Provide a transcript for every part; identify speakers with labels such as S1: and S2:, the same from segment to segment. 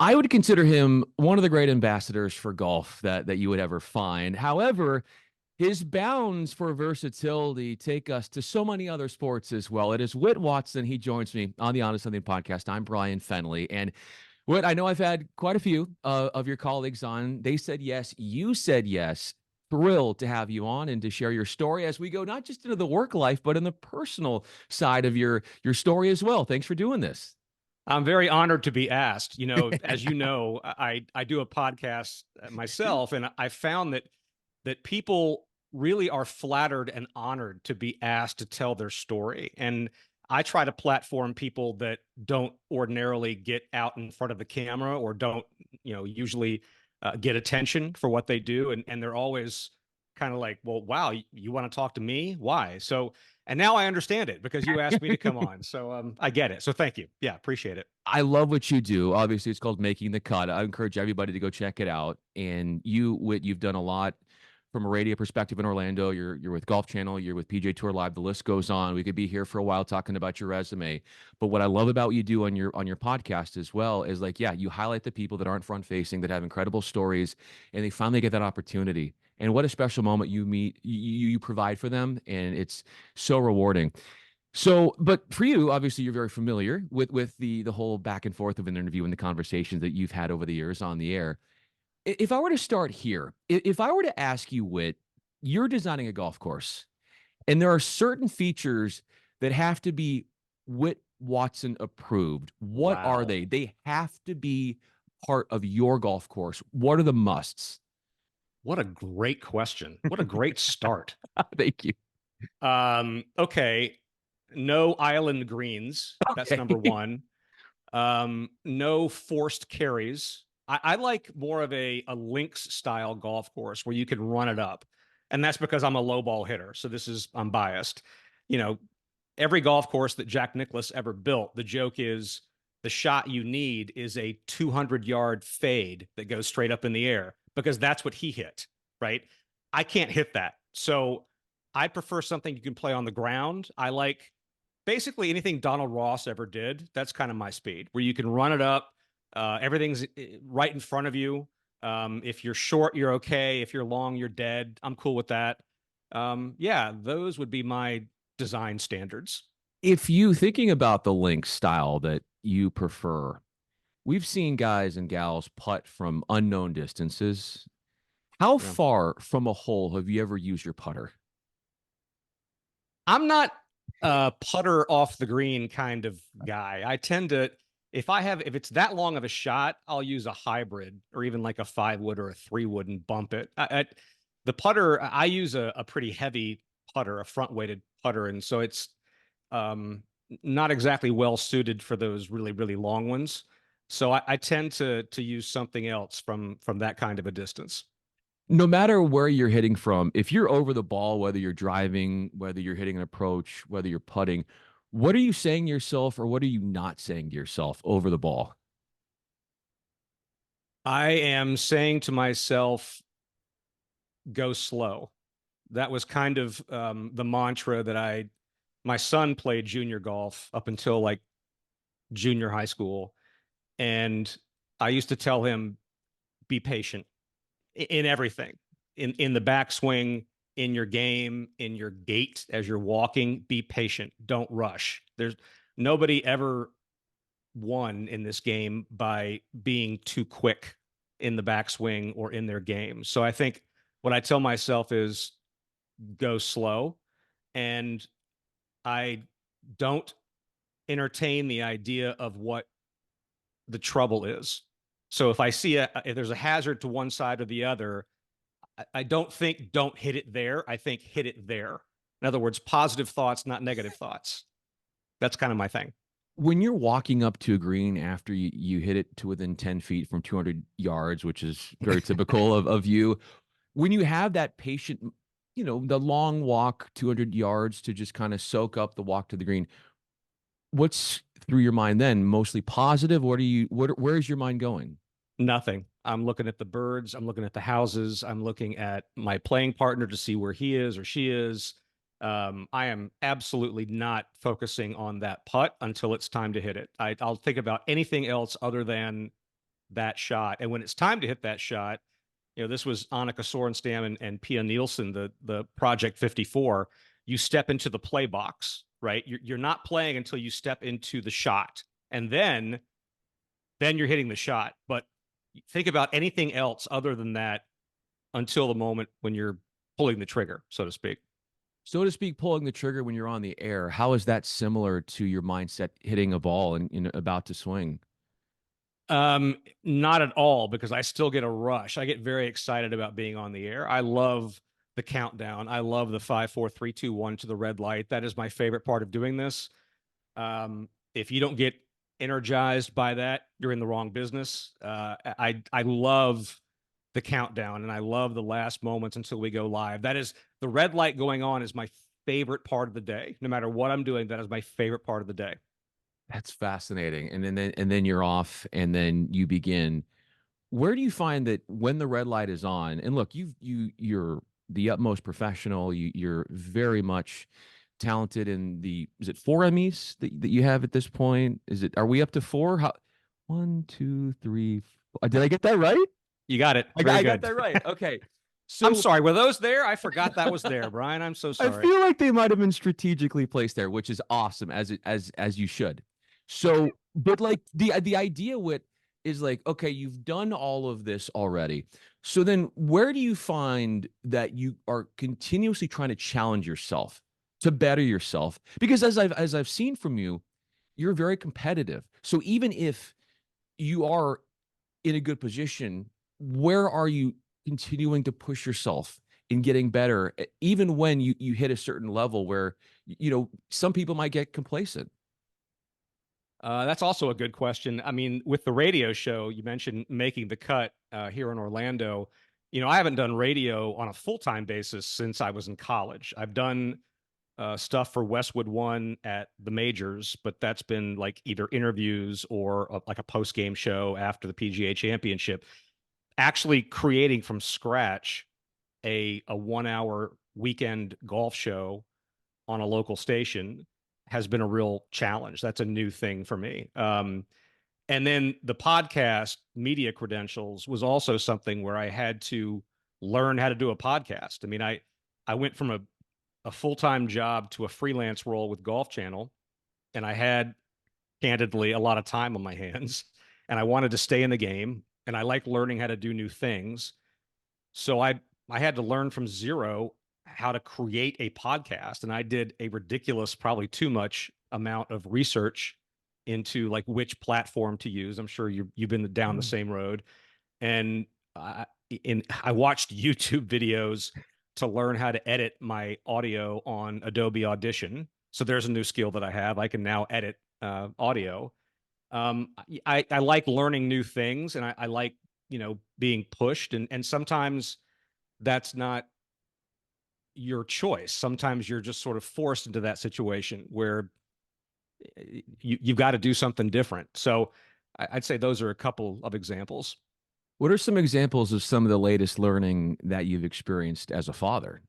S1: I would consider him one of the great ambassadors for golf that you would ever find. However, his bounds for versatility take us to so many other sports as well. It is Whit Watson. He joins me on the Honest Something podcast. I'm Bryan Fenley. And Whit, I know I've had quite a few of your colleagues on. They said yes. You said yes. Thrilled to have you on and to share your story as we go not just into the work life, but in the personal side of your story as well. Thanks for doing this.
S2: I'm very honored to be asked. As you know, I do a podcast myself, and I found that people really are flattered and honored to be asked to tell their story. And I try to platform people that don't ordinarily get out in front of the camera or don't, usually get attention for what they do. And they're always kind of like, well, wow, you want to talk to me? Why? And now I understand it because you asked me to come on. So I get it. So thank you. Yeah, appreciate it.
S1: I love what you do. Obviously, it's called Making the Cut. I encourage everybody to go check it out. And you, Whit, you've done a lot from a radio perspective in Orlando. You're with Golf Channel. You're with PJ Tour Live. The list goes on. We could be here for a while talking about your resume. But what I love about what you do on your podcast as well is like, yeah, you highlight the people that aren't front facing, that have incredible stories, and they finally get that opportunity. And what a special moment you provide for them, and it's so rewarding. So, but for you, obviously, you're very familiar with the whole back and forth of an interview and the conversations that you've had over the years on the air. If I were to start here, if I were to ask you, Whit, you're designing a golf course, and there are certain features that have to be Whit Watson approved. What are
S2: Wow.
S1: they? They have to be part of your golf course. What are the musts?
S2: What a great question. What a great start.
S1: Thank you.
S2: Okay. No island greens. That's
S1: Okay.
S2: number one. No forced carries. I like more of a links style golf course where you can run it up. And that's because I'm a low ball hitter. So I'm biased. You know, every golf course that Jack Nicklaus ever built, the joke is the shot you need is a 200-yard fade that goes straight up in the air because that's what he hit, right? I can't hit that. So I prefer something you can play on the ground. I like basically anything Donald Ross ever did. That's kind of my speed, where you can run it up. Everything's right in front of you. If you're short, you're okay. If you're long, you're dead. I'm cool with that. Yeah, those would be my design standards.
S1: If you thinking about the link style that you prefer, we've seen guys and gals putt from unknown distances. How
S2: Yeah.
S1: far from a hole have you ever used your putter?
S2: I'm not a putter off the green kind of guy. I tend to, if it's that long of a shot, I'll use a hybrid or even like a 5 wood or a 3 wood and bump it. The putter, I use a pretty heavy putter, a front weighted putter. And so it's um, not exactly well suited for those really, really long ones. So I tend to use something else from that kind of a distance.
S1: No matter where you're hitting from, if you're over the ball, whether you're driving, whether you're hitting an approach, whether you're putting, what are you saying to yourself or what are you not saying to yourself over the ball?
S2: I am saying to myself, go slow. That was kind of the mantra that my son played junior golf up until like junior high school. And I used to tell him, be patient in everything, in the backswing, in your game, in your gait as you're walking, be patient. Don't rush. There's nobody ever won in this game by being too quick in the backswing or in their game. So I think what I tell myself is go slow. And I don't entertain the idea of what the trouble is. So if there's a hazard to one side or the other, I don't think don't hit it there. I think hit it there. In other words, positive thoughts, not negative thoughts. That's kind of my thing.
S1: When you're walking up to a green after you hit it to within 10 feet from 200 yards, which is very typical of you, when you have that patient, the long walk 200 yards to just kind of soak up the walk to the green, what's through your mind then? Mostly positive? Where's your mind going?
S2: Nothing. I'm looking at the birds. I'm looking at the houses. I'm looking at my playing partner to see where he is or she is. I am absolutely not focusing on that putt until it's time to hit it. I'll think about anything else other than that shot. And when it's time to hit that shot, this was Annika Sorenstam and Pia Nielsen, the Project 54. You step into the play box, right? You're not playing until you step into the shot, and then you're hitting the shot. But think about anything else other than that until the moment when you're pulling the trigger, so to speak.
S1: So to speak, pulling the trigger when you're on the air, how is that similar to your mindset hitting a ball and about to swing?
S2: Not at all, because I still get a rush. I get very excited about being on the air. I love the countdown. I love the 5, 4, 3, 2, 1 to the red light. That is my favorite part of doing this. If you don't get energized by that, you're in the wrong business. I love the countdown, and I love the last moments until we go live. That is the red light going on is my favorite part of the day. No matter what I'm doing, that is my favorite part of the day.
S1: That's fascinating. And then you're off, and then you begin. Where do you find that when the red light is on? And look, you're the utmost professional. You're very much talented in the, is it four Emmys that you have at this point? Are we up to four? How, one, two, three, four. Did I get that right?
S2: You got it. Very
S1: I got
S2: good.
S1: that right. Okay.
S2: I'm
S1: So
S2: sorry. Were those there? I forgot that was there, Brian. I'm so
S1: I
S2: sorry.
S1: feel like they might have been strategically placed there, which is awesome, as you should. So, but like the idea with is like, okay, you've done all of this already. So then where do you find that you are continuously trying to challenge yourself to better yourself? Because as I've seen from you, you're very competitive. So even if you are in a good position, where are you continuing to push yourself in getting better, even when you hit a certain level where some people might get complacent?
S2: That's also a good question. I mean, with the radio show, you mentioned making the cut here in Orlando. I haven't done radio on a full time basis since I was in college. I've done stuff for Westwood One at the majors, but that's been like either interviews or like a post game show after the PGA Championship. Actually, creating from scratch a 1 hour weekend golf show on a local station has been a real challenge. That's a new thing for me. And then the podcast media credentials was also something where I had to learn how to do a podcast. I mean, I went from a full time job to a freelance role with Golf Channel, and I had candidly a lot of time on my hands, and I wanted to stay in the game, and I like learning how to do new things. So I had to learn from zero how to create a podcast, and I did a ridiculous, probably too much amount of research into like which platform to use. I'm sure you've been down the
S1: Mm.
S2: same road, and I watched YouTube videos to learn how to edit my audio on Adobe Audition. So there's a new skill that I have. I can now edit audio. I like learning new things, and I like being pushed, and sometimes that's not your choice. Sometimes you're just sort of forced into that situation where you've got to do something different. So I'd say those are a couple of examples.
S1: What are some examples of some of the latest learning that you've experienced as a father?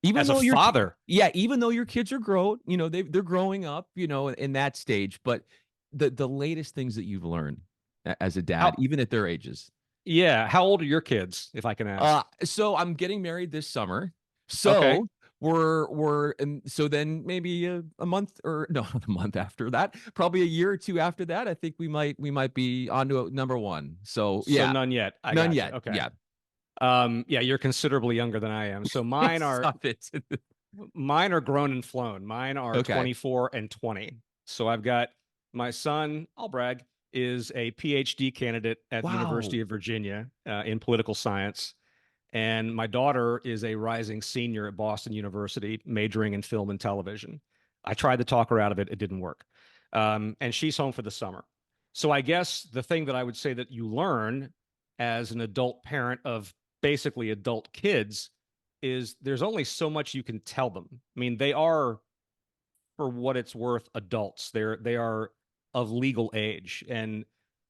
S1: Even
S2: As a
S1: though
S2: father,
S1: yeah, even though your kids are grown, they're growing up, in that stage, but the latest things that you've learned as a dad,
S2: how
S1: even at their ages.
S2: yeah, how old are your kids, if I can ask?
S1: So I'm getting married this summer.
S2: Okay.
S1: So and so then maybe a month, or no, not a month after that, probably a year or two after that, I think we might be on to number one. So
S2: So
S1: yeah,
S2: none yet. I
S1: none
S2: gotcha.
S1: yet.
S2: Okay.
S1: Yeah.
S2: Yeah, you're considerably younger than I am. So
S1: Stop it.
S2: mine are grown and flown. Mine are
S1: Okay.
S2: 24 and 20. So I've got my son, I'll brag, is a PhD candidate at the
S1: Wow.
S2: University of Virginia in political science. And my daughter is a rising senior at Boston University, majoring in film and television. I tried to talk her out of it, it didn't work. And she's home for the summer. So I guess the thing that I would say that you learn as an adult parent of basically adult kids is there's only so much you can tell them. I mean, they are, for what it's worth, adults. They are of legal age, and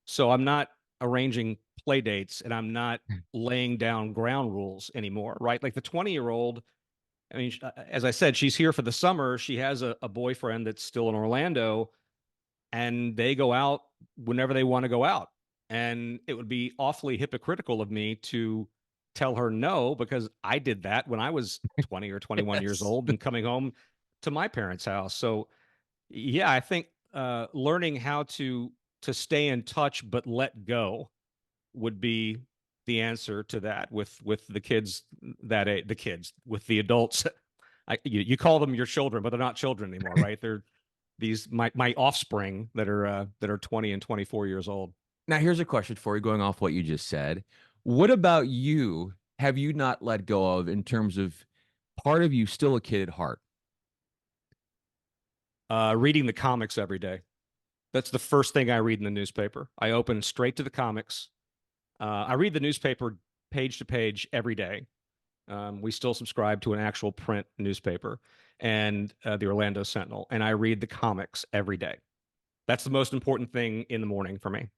S2: so I'm not arranging play dates, and I'm not laying down ground rules anymore. Right, like the 20-year-old. I mean, as I said, she's here for the summer. She has a boyfriend that's still in Orlando, and they go out whenever they want to go out. And it would be awfully hypocritical of me to tell her no, because I did that when I was 20 or 21 years
S1: Yes.
S2: old and coming home to my parents' house. So yeah, I think learning how to stay in touch but let go would be the answer to that with the kids the kids with the adults. You call them your children, but they're not children anymore, right? They're these my offspring that are 20 and 24 years old.
S1: Now, here's a question for you, going off what you just said. What about you? Have you not let go of, in terms of part of you still a kid at heart?
S2: Reading the comics every day. That's the first thing I read in the newspaper. I open straight to the comics. I read the newspaper page to page every day. We still subscribe to an actual print newspaper and the Orlando Sentinel, and I read the comics every day. That's the most important thing in the morning for me.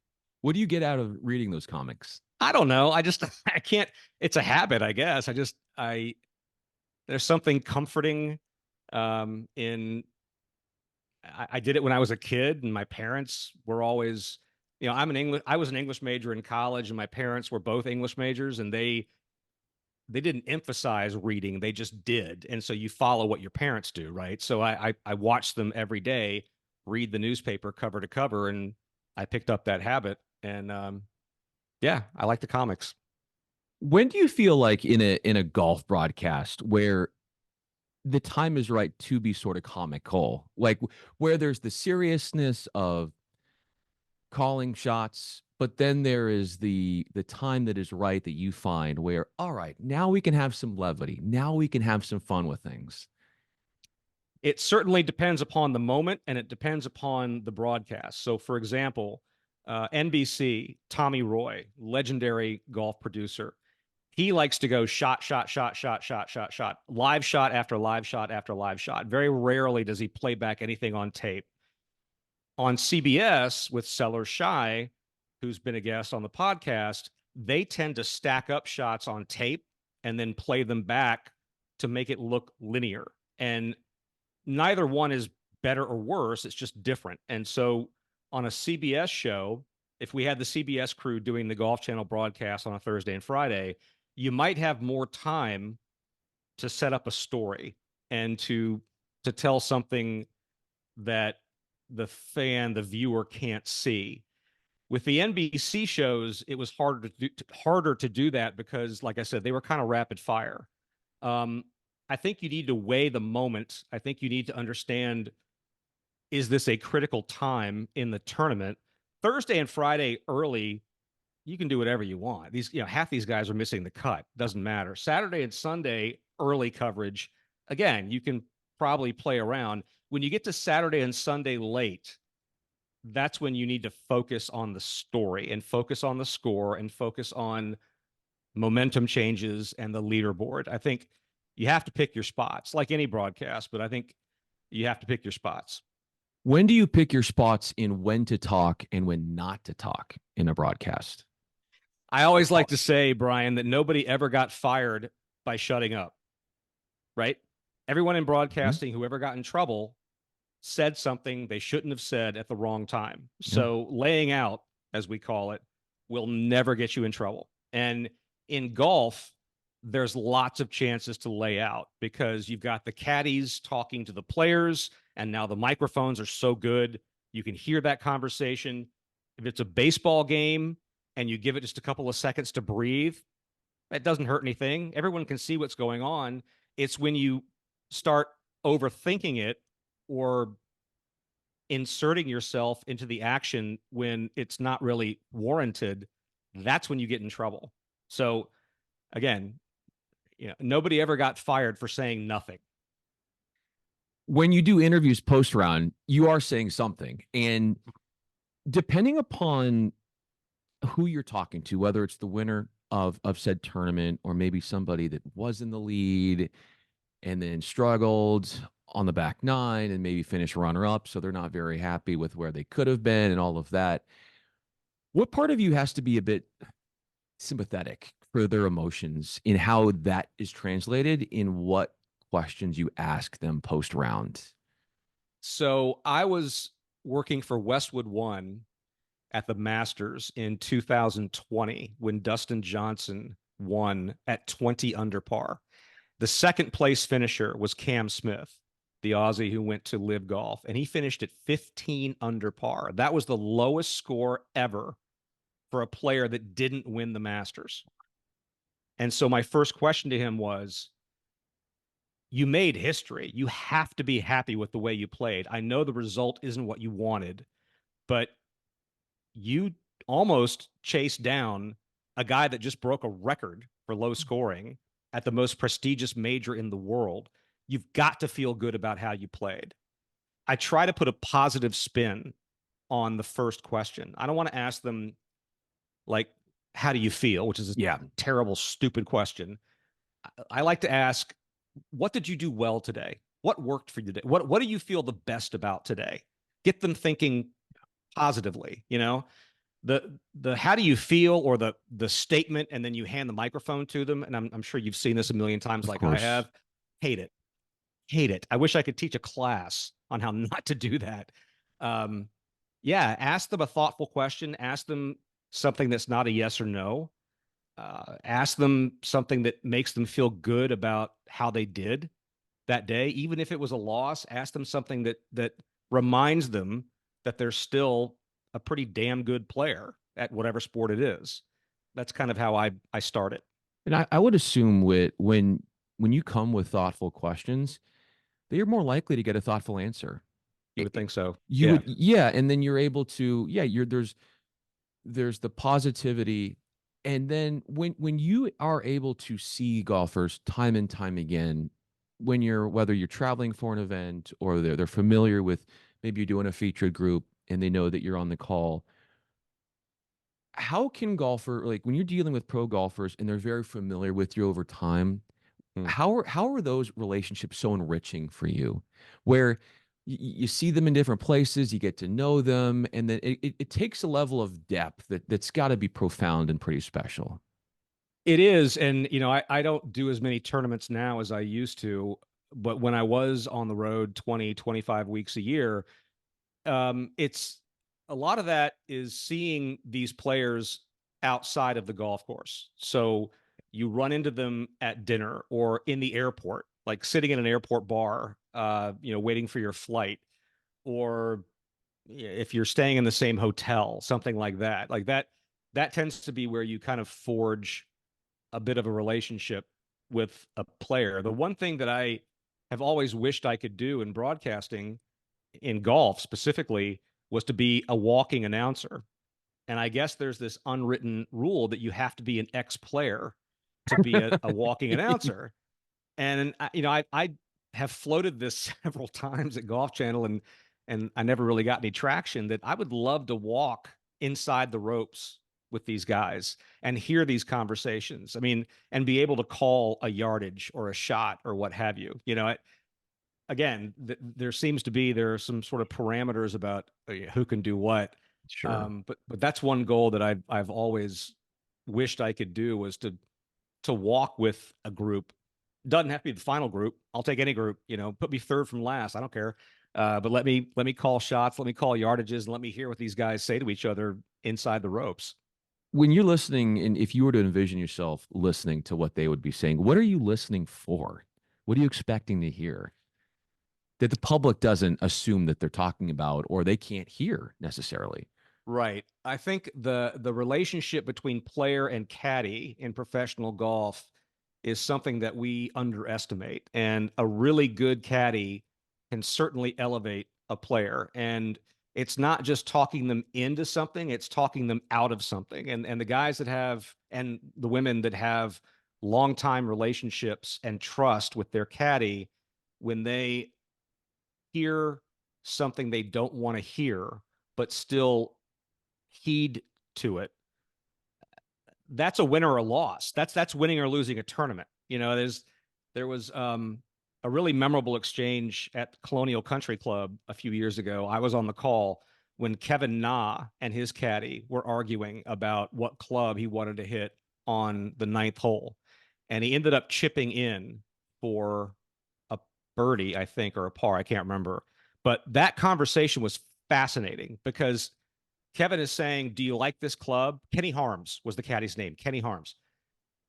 S1: What do you get out of reading those comics?
S2: I don't know. I just I can't. It's a habit, I guess. I there's something comforting in. I did it when I was a kid, and my parents were always, I was an English major in college, and my parents were both English majors, and they didn't emphasize reading, they just did. And so you follow what your parents do, right? So I watched them every day read the newspaper cover to cover, and I picked up that habit. And yeah, I like the comics.
S1: When do you feel like in a golf broadcast where the time is right to be sort of comical, like where there's the seriousness of calling shots, but then there is the time that is right that you find where, all right, now we can have some levity, now we can have some fun with things.
S2: It certainly depends upon the moment, and it depends upon the broadcast. So, for example, NBC, Tommy Roy, legendary golf producer, he likes to go shot, shot, shot, shot, shot, shot, shot, live shot after live shot after live shot. Very rarely does he play back anything on tape. On CBS with Sellers Shy, who's been a guest on the podcast, they tend to stack up shots on tape and then play them back to make it look linear. And neither one is better or worse. It's just different. And so on a CBS show, if we had the CBS crew doing the Golf Channel broadcast on a Thursday and Friday, you might have more time to set up a story and to tell something that the viewer can't see. With the NBC shows, it was harder to do that because, like I said, they were kind of rapid fire. Um, I think you need to weigh the moment. I think you need to understand, is this a critical time in the tournament? Thursday and Friday early, you can do whatever you want. Half these guys are missing the cut. Doesn't matter. Saturday and Sunday early coverage, again, you can probably play around. When you get to Saturday and Sunday late, that's when you need to focus on the story and focus on the score and focus on momentum changes and the leaderboard. I think you have to pick your spots, like any broadcast, but I think you have to pick your spots.
S1: When do you pick your spots in when to talk and when not to talk in a broadcast?
S2: I always like to say, Brian, that nobody ever got fired by shutting up, right? Everyone in
S1: Mhm.
S2: broadcasting who ever got in trouble said something they shouldn't have said at the wrong time.
S1: Yeah.
S2: So laying out, as we call it, will never get you in trouble. And in golf, there's lots of chances to lay out because you've got the caddies talking to the players, and now the microphones are so good you can hear that conversation. If it's a baseball game and you give it just a couple of seconds to breathe, it doesn't hurt anything. Everyone can see what's going on. It's when you start overthinking it or inserting yourself into the action when it's not really warranted, that's when you get in trouble. So again, nobody ever got fired for saying nothing.
S1: When you do interviews post round, you are saying something. And depending upon who you're talking to, whether it's the winner of said tournament or maybe somebody that was in the lead and then struggled on the back nine and maybe finished runner up, so they're not very happy with where they could have been and all of that. What part of you has to be a bit sympathetic for their emotions in how that is translated in what questions you ask them post round?
S2: So I was working for Westwood One, at the Masters in 2020 when Dustin Johnson won at 20 under par. The second place finisher was Cam Smith, the Aussie who went to Live Golf, and he finished at 15 under par. That was the lowest score ever for a player that didn't win the Masters. And so my first question to him was, you made history. You have to be happy with the way you played. I know the result isn't what you wanted, but you almost chased down a guy that just broke a record for low scoring at the most prestigious major in the world. You've got to feel good about how you played. I try to put a positive spin on the first question. I don't want to ask them, like, how do you feel, which is a
S1: Yeah,
S2: terrible, stupid question. I like to ask, what did you do well today? What worked for you today? What do you feel the best about today? Get them thinking positively, you know? The how do you feel, or the statement, and then you hand the microphone to them, and I'm sure you've seen this a million times
S1: of
S2: like I
S1: course.
S2: have. Hate it. Hate it. I wish I could teach a class on how not to do that. Um, yeah, ask them a thoughtful question. Ask them something that's not a yes or no. Ask them something that makes them feel good about how they did that day, even if it was a loss. Ask them something that reminds them that they're still a pretty damn good player at whatever sport it is. That's kind of how I start it.
S1: And I would assume with when you come with thoughtful questions, that you're more likely to get a thoughtful answer.
S2: You would think so.
S1: You
S2: Yeah.
S1: would, yeah, and then you're able to, yeah, you're there's the positivity, and then when you are able to see golfers time and time again, when you're whether you're traveling for an event or they're familiar with, maybe you're doing a featured group and they know that you're on the call. How can golfer, like when you're dealing with pro golfers and they're very familiar with you over time,
S2: Mm.
S1: how are those relationships so enriching for you, where you see them in different places, you get to know them, and then it takes a level of depth that's got to be profound and pretty special.
S2: It is. And, I don't do as many tournaments now as I used to. But when I was on the road 20, 25 weeks a year, it's a lot of that is seeing these players outside of the golf course. So you run into them at dinner or in the airport, like sitting in an airport bar, waiting for your flight, or if you're staying in the same hotel, something like that. Like that tends to be where you kind of forge a bit of a relationship with a player. The one thing that I have always wished I could do in broadcasting, in golf specifically, was to be a walking announcer. And I guess there's this unwritten rule that you have to be an ex-player to be a walking announcer. And I have floated this several times at Golf Channel, and I never really got any traction. That I would love to walk inside the ropes with these guys and hear these conversations. I mean, and be able to call a yardage or a shot or what have you. Again, there are some sort of parameters about who can do what.
S1: Sure.
S2: But that's one goal that I've always wished I could do, was to walk with a group. Doesn't have to be the final group. I'll take any group. Put me third from last. I don't care. But let me call shots. Let me call yardages, and let me hear what these guys say to each other inside the ropes.
S1: When you're listening, and if you were to envision yourself listening to what they would be saying, what are you listening for? What are you expecting to hear that the public doesn't assume that they're talking about, or they can't hear necessarily?
S2: Right. I think the relationship between player and caddy in professional golf is something that we underestimate. And a really good caddy can certainly elevate a player. And it's not just talking them into something, it's talking them out of something. And the guys that have, and the women that have, long time relationships and trust with their caddy, when they hear something they don't want to hear, but still heed to it, that's a win or a loss. That's winning or losing a tournament. There was a really memorable exchange at Colonial Country Club a few years ago. I was on the call when Kevin Na and his caddy were arguing about what club he wanted to hit on the ninth hole, and he ended up chipping in for a birdie, I think, or a par. I can't remember. But that conversation was fascinating because Kevin is saying, "Do you like this club?" Kenny Harms was the caddy's name. Kenny Harms.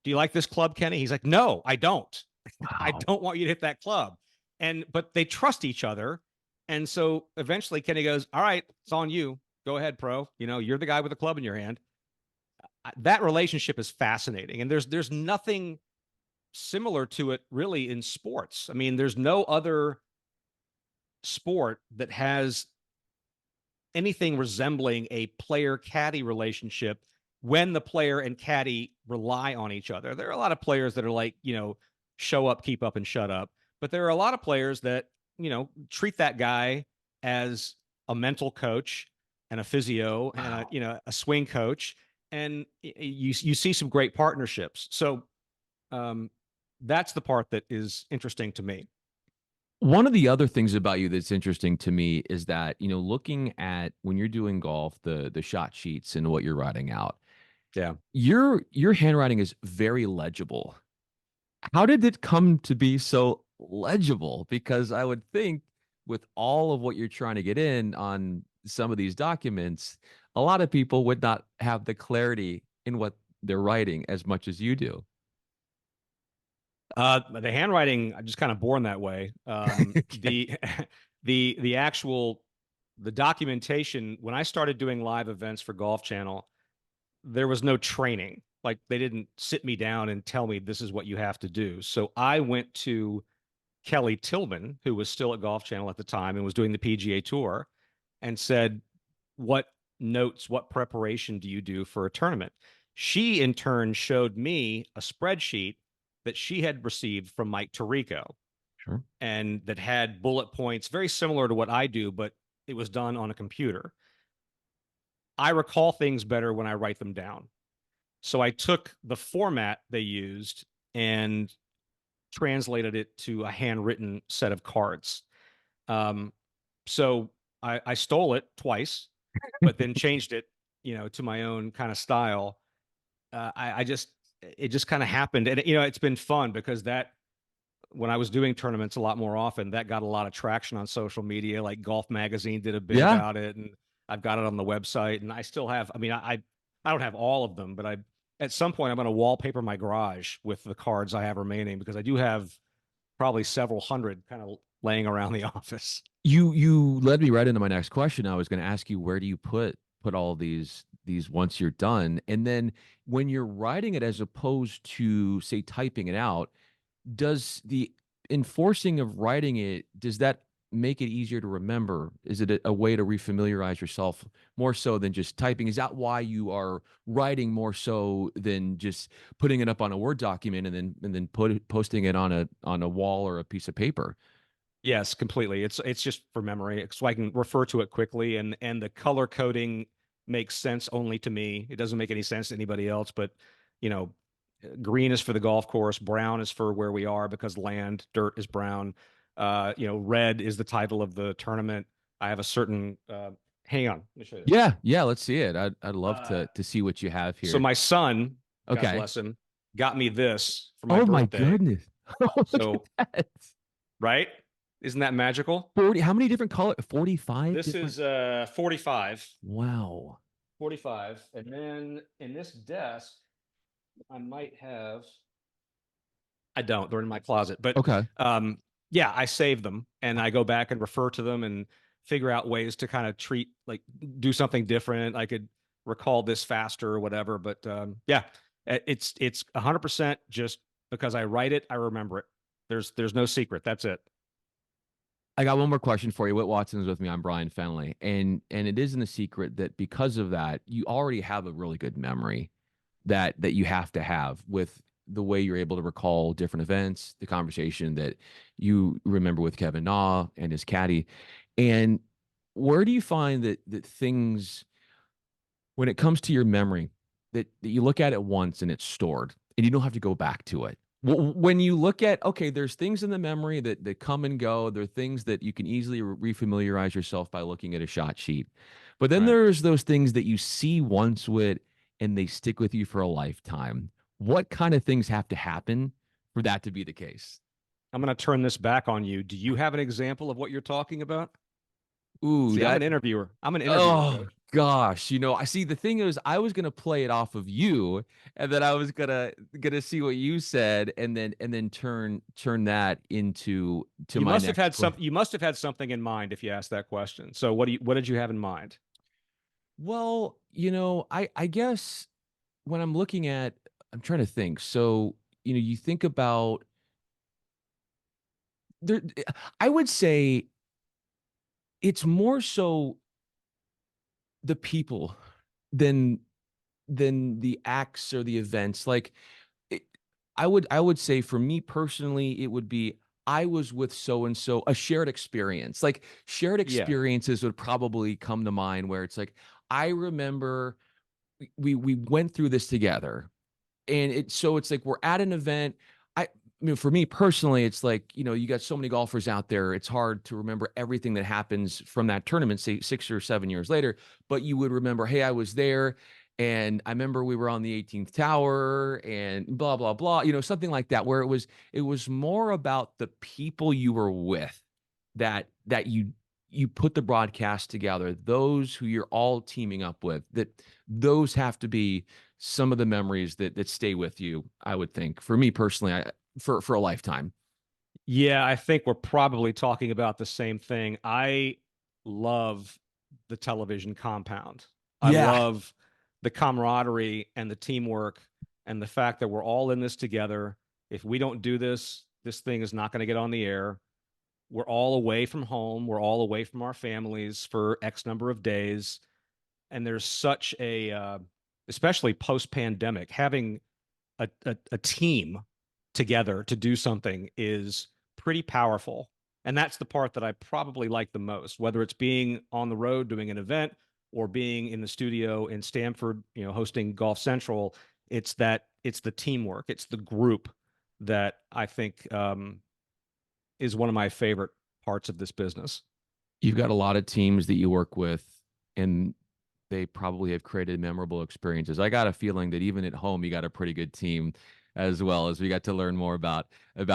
S2: "Do you like this club, Kenny?" He's like, "No, I don't. I
S1: Wow.
S2: don't want you to hit that club." And but they trust each other, and so eventually Kenny goes, "All right, it's on you. Go ahead, pro. You know, you're the guy with the club in your hand." That relationship is fascinating, and there's nothing similar to it really in sports. I mean, there's no other sport that has anything resembling a player caddy relationship when the player and caddy rely on each other. There are a lot of players that are like, show up, keep up, and shut up. But there are a lot of players that, treat that guy as a mental coach and a physio and
S1: Wow.
S2: a swing coach. And you see some great partnerships. So um, that's the part that is interesting to me.
S1: One of the other things about you that's interesting to me is that, looking at when you're doing golf, the shot sheets and what you're writing out,
S2: Yeah.
S1: your handwriting is very legible. How did it come to be so legible? Because I would think with all of what you're trying to get in on some of these documents, a lot of people would not have the clarity in what they're writing as much as you do.
S2: The handwriting, I'm just kind of born that way.
S1: Okay.
S2: The actual the documentation when I started doing live events for Golf Channel, there was no training. Like they didn't sit me down and tell me this is what you have to do. So I went to Kelly Tillman, who was still at Golf Channel at the time and was doing the PGA Tour, and said, "What notes, what preparation do you do for a tournament?" She, in turn, showed me a spreadsheet that she had received from Mike Tirico
S1: Sure.
S2: and that had bullet points very similar to what I do, but it was done on a computer. I recall things better when I write them down. So I took the format they used and translated it to a handwritten set of cards. Um, so I stole it twice, but then changed it, to my own kind of style. I just it just kind of happened, and it's been fun because that when I was doing tournaments a lot more often, that got a lot of traction on social media. Like Golf Magazine did a bit
S1: Yeah.
S2: about it, and I've got it on the website, and I still have. I mean, I don't have all of them, but I at some point I'm going to wallpaper my garage with the cards I have remaining because I do have probably several hundred kind of laying around the office.
S1: You led me right into my next question. I was going to ask you, where do you put all these once you're done? And then when you're writing it as opposed to say typing it out, does the enforcing of writing it, does that make it easier to remember? Is it a way to refamiliarize yourself more so than just typing? Is that why you are writing more so than just putting it up on a Word document and then posting it on a wall or a piece of paper?
S2: Yes, completely. It's just for memory, so I can refer to it quickly, and the color coding makes sense only to me. It doesn't make any sense to anybody else. But you know, green is for the golf course, brown is for where we are because land, dirt is brown. Red is the title of the tournament. I have a certain. Hang on, let me show you this.
S1: Yeah, yeah, let's see it. I'd love
S2: Uh,
S1: to see what you have
S2: so
S1: here.
S2: my son, God
S1: Okay.
S2: bless him, got me this for my
S1: Oh my
S2: birthday.
S1: goodness. Oh, look at
S2: So
S1: that.
S2: right, isn't that magical?
S1: 40, how many different color? 45
S2: This
S1: different.
S2: is 45.
S1: Wow.
S2: 45. And then in this desk, I might have, I don't, they're in my closet, but
S1: Okay.
S2: um, yeah, I save them and I go back and refer to them and figure out ways to kind of like do something different. I could recall this faster or whatever, but yeah, it's 100% just because I write it, I remember it. There's no secret. That's it.
S1: I got one more question for you. Whit Watson is with me. I'm Bryan Fenley. And it isn't a secret that because of that, you already have a really good memory that you have to have with the way you're able to recall different events, the conversation that you remember with Kevin Na and his caddy. And where do you find that things when it comes to your memory that you look at it once and it's stored and you don't have to go back to it? When you look at, okay, there's things in the memory that come and go. There are things that you can easily refamiliarize yourself by looking at a shot sheet. But then
S2: Right.
S1: there's those things that you see once with and they stick with you for a lifetime. What kind of things have to happen for that to be the case?
S2: I'm going to turn this back on you. Do you have an example of what you're talking about?
S1: Ooh,
S2: See, I'm an
S1: that
S2: interviewer. I'm an interviewer,
S1: oh
S2: coach.
S1: gosh, I see the thing is I was gonna play it off of you and then I was gonna see what you said and then turn that into to
S2: You
S1: my
S2: must have
S1: next
S2: had
S1: question.
S2: some. You must have had something in mind if you asked that question. So what did you have in mind?
S1: Well, I guess when I'm looking at I'm trying to think. So, you think about there I would say it's more so the people than the acts or the events. Like it, I would say for me personally, it would be I was with so and so, a shared experience. Like shared
S2: Yeah.
S1: experiences would probably come to mind where it's like I remember we went through this together and it's like we're at an event. I mean, for me personally, it's like you got so many golfers out there. It's hard to remember everything that happens from that tournament, say 6 or 7 years later. But you would remember, hey, I was there, and I remember we were on the 18th tower, and blah blah blah. Something like that, where it was more about the people you were with that you put the broadcast together. Those who you're all teaming up with. Those have to be some of the memories that stay with you, I would think. For me personally, for a lifetime.
S2: Yeah, I think we're probably talking about the same thing. I love the television compound. I
S1: Yeah.
S2: love the camaraderie and the teamwork and the fact that we're all in this together. If we don't do this, this thing is not going to get on the air. We're all away from home. We're all away from our families for X number of days. And there's such especially post pandemic, having a team together to do something is pretty powerful. And that's the part that I probably like the most, whether it's being on the road doing an event or being in the studio in Stamford, hosting Golf Central. It's the teamwork, it's the group that I think is one of my favorite parts of this business.
S1: You've got a lot of teams that you work with, and they probably have created memorable experiences. I got a feeling that even at home, you got a pretty good team as well as we got to learn more about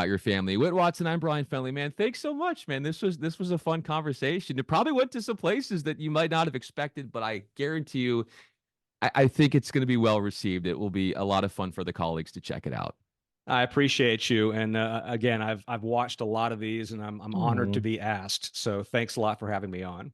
S1: your family. Whit Watson, I'm Bryan Fenley. Man, thanks so much, man. This was a fun conversation. It probably went to some places that you might not have expected, but I guarantee you, I think it's going to be well received. It will be a lot of fun for the colleagues to check it out.
S2: I appreciate you, and again, I've watched a lot of these, and I'm honored to
S1: Oh,
S2: be asked. So thanks a lot for having me on.